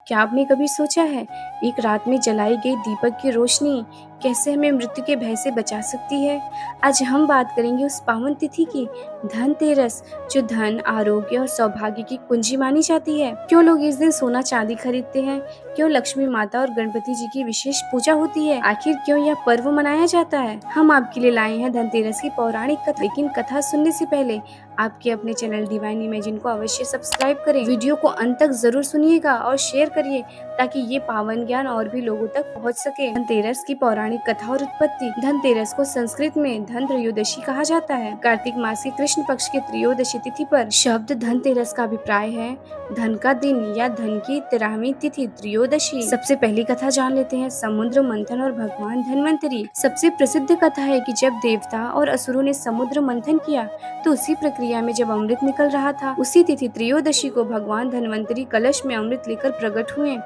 क्या आपने कभी सोचा है, एक रात में जलाई गई दीपक की रोशनी कैसे हमें मृत्यु के भय से बचा सकती है? आज हम बात करेंगे उस पावन तिथि की, धनतेरस, जो धन, आरोग्य और सौभाग्य की कुंजी मानी जाती है। क्यों लोग इस दिन सोना चांदी खरीदते हैं? क्यों लक्ष्मी माता और गणपति जी की विशेष पूजा होती है? आखिर क्यों यह पर्व मनाया जाता है? हम आपके लिए लाए हैं धनतेरस की पौराणिक कथा। लेकिन कथा सुनने से पहले आपके अपने चैनल डिवाइन इमेजिन को अवश्य सब्सक्राइब करें। वीडियो को अंत तक जरूर सुनिएगा और शेयर करिए ताकि ये पावन ज्ञान और भी लोगों तक पहुंच सके। धनतेरस की पौराणिक कथा और उत्पत्ति। धनतेरस को संस्कृत में धन त्रयोदशी कहा जाता है। कार्तिक मास की कृष्ण पक्ष की त्रयोदशी तिथि पर शब्द धनतेरस का अभिप्राय है धन का दिन या धन की 13वीं तिथि त्रयोदशी। सबसे पहली कथा जान लेते हैं समुद्र मंथन और भगवान धन्वंतरी। सबसे प्रसिद्ध कथा है कि जब देवता और असुरों ने समुद्र मंथन किया तो उसी प्रक्रिया में जब अमृत निकल रहा था, उसी तिथि त्रयोदशी को भगवान धन्वंतरी कलश में अमृत लेकर प्रकट हुए।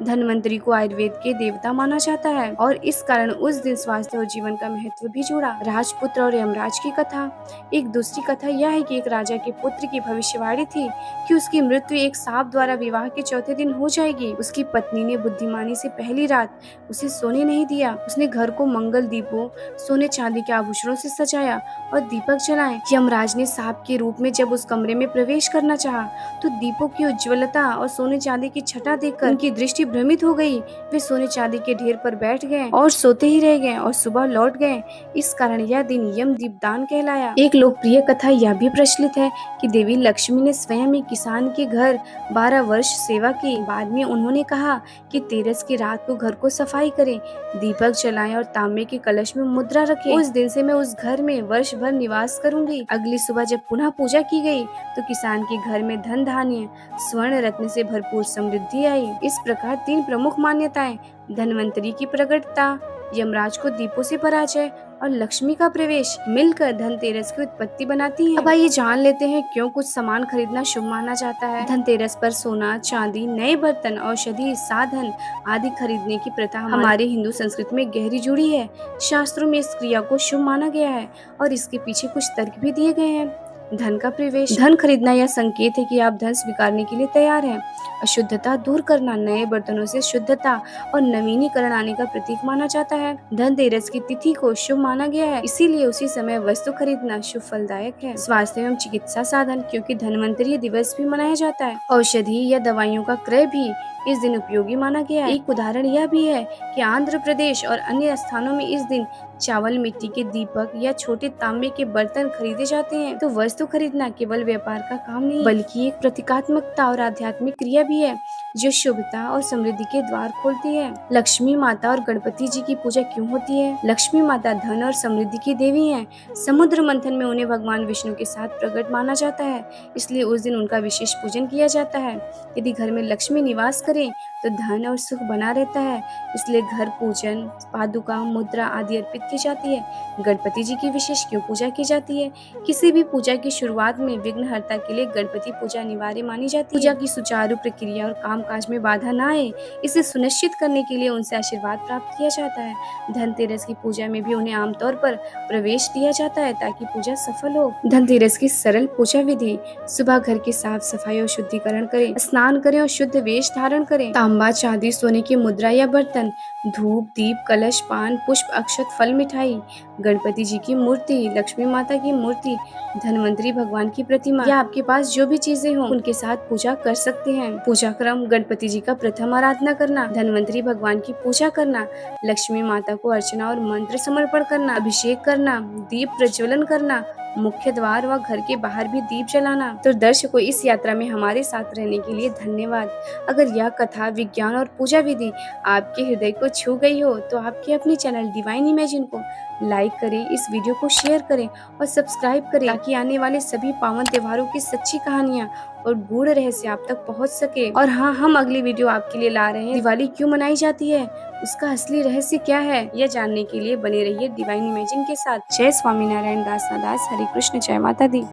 धन्वंतरी को आयुर्वेद के देवता माना जाता है और इस कारण उस दिन स्वास्थ्य और जीवन का महत्व भी जुड़ा। राजपुत्र और यमराज की कथा। एक दूसरी कथा यह है कि एक राजा के पुत्र की भविष्यवाणी थी कि उसकी मृत्यु एक सांप द्वारा विवाह के चौथे दिन हो जाएगी। उसकी पत्नी ने बुद्धिमानी से पहली रात उसे सोने नहीं दिया। उसने घर को मंगल दीपों, सोने चांदी के आभूषणों से सजाया और दीपक जलाए। यमराज ने सांप के रूप में जब उस कमरे में प्रवेश करना चाहा तो दीपों की उज्ज्वलता और सोने चांदी की छटा देखकर उनकी दृष्टि भ्रमित हो गई। वे सोने चांदी के ढेर पर बैठ गए और सोते ही रह गए और सुबह लौट गए। इस कारण यह दिन यम दीपदान कहलाया। एक लोकप्रिय कथा यह भी प्रचलित है कि देवी लक्ष्मी ने स्वयं एक किसान के घर 12 वर्ष सेवा की। बाद में उन्होंने कहा कि तेरस की रात को घर को सफाई करें, दीपक जलाएं और तांबे के कलश में मुद्रा रखें। उस दिन से मैं उस घर में वर्ष भर निवास करूंगी। अगली सुबह जब पुनः पूजा की गई तो किसान के घर में धन धान्य, स्वर्ण रत्न से भरपूर समृद्धि आई। इस प्रकार 3 प्रमुख मान्यताएं, धन्वंतरी की प्रकटता, यमराज को दीपों से पराजय और लक्ष्मी का प्रवेश मिलकर धनतेरस की उत्पत्ति बनाती है। अब आइए जान लेते हैं क्यों कुछ सामान खरीदना शुभ माना जाता है। धनतेरस पर सोना, चांदी, नए बर्तन, औषधि, साधन आदि खरीदने की प्रथा हमारे हिंदू संस्कृति में गहरी जुड़ी है। शास्त्रों में इस क्रिया को शुभ माना गया है और इसके पीछे कुछ तर्क भी दिए गए हैं। धन का प्रवेश। धन खरीदना यह संकेत है कि आप धन स्वीकारने के लिए तैयार हैं। अशुद्धता दूर करना, नए बर्तनों से शुद्धता और नवीनीकरण आने का प्रतीक माना जाता है। धनतेरस की तिथि को शुभ माना गया है, इसीलिए उसी समय वस्तु खरीदना शुभ फलदायक है। स्वास्थ्य एवं चिकित्सा साधन, क्योंकि धन्वंतरी दिवस भी मनाया जाता है। औषधि या दवाइयों का क्रय भी इस दिन उपयोगी माना गया है। एक उदाहरण यह भी है कि आंध्र प्रदेश और अन्य स्थानों में इस दिन चावल, मिट्टी के दीपक या छोटे तांबे के बर्तन खरीदे जाते हैं। तो वस्तु खरीदना केवल व्यापार का काम नहीं बल्कि एक प्रतीकात्मकता और आध्यात्मिक क्रिया भी है जो शुभता और समृद्धि के द्वार खोलती है। लक्ष्मी माता और गणपति जी की पूजा क्यों होती है? लक्ष्मी माता धन और समृद्धि की देवी हैं। समुद्र मंथन में उन्हें भगवान विष्णु के साथ प्रकट माना जाता है, इसलिए उस दिन उनका विशेष पूजन किया जाता है। यदि घर में लक्ष्मी निवास करें तो धन और सुख बना रहता है, इसलिए घर पूजन, पादुका, मुद्रा आदि अर्पित की जाती है। गणपति जी की विशेष क्यों पूजा की जाती है? किसी भी पूजा की शुरुआत में विघ्नहर्ता के लिए गणपति पूजा अनिवार्य मानी जाती है। पूजा की सुचारू प्रक्रिया और कामकाज में बाधा न आए, इसे सुनिश्चित करने के लिए उनसे आशीर्वाद प्राप्त किया जाता है। धनतेरस की पूजा में भी उन्हें आमतौर पर प्रवेश दिया जाता है ताकि पूजा सफल हो। धनतेरस की सरल पूजा विधि। सुबह घर की साफ सफाई और शुद्धिकरण करें, स्नान करें और शुद्ध वेश धारण करें। तांबा, चांदी, सोने की मुद्रा या बर्तन, धूप, दीप, कलश, पान, पुष्प, अक्षत, फल, मिठाई, गणपति जी की मूर्ति, लक्ष्मी माता की मूर्ति, धन्वंतरी भगवान की प्रतिमा या आपके पास जो भी चीजें हों उनके साथ पूजा कर सकते हैं। पूजा क्रम। गणपति जी का प्रथम आराधना करना, धन्वंतरी भगवान की पूजा करना, लक्ष्मी माता को अर्चना और मंत्र समर्पण करना, अभिषेक करना, दीप प्रज्वलन करना, मुख्य द्वार व घर के बाहर भी दीप जलाना। तो दर्शकों, इस यात्रा में हमारे साथ रहने के लिए धन्यवाद। अगर यह कथा, विज्ञान और पूजा विधि आपके हृदय को छू गई हो तो आपके अपने चैनल डिवाइन इमेजिन को लाइक करें, इस वीडियो को शेयर करें और सब्सक्राइब करें ताकि आने वाले सभी पावन त्योहारों की सच्ची कहानियाँ और गूढ़ रहस्य आप तक पहुंच सके। और हाँ, हम अगली वीडियो आपके लिए ला रहे हैं। दिवाली क्यों मनाई जाती है, उसका असली रहस्य क्या है, यह जानने के लिए बने रहिए डिवाइन इमेजिन के साथ। जय स्वामीनारायण दास, हरे कृष्ण, जय माता दी।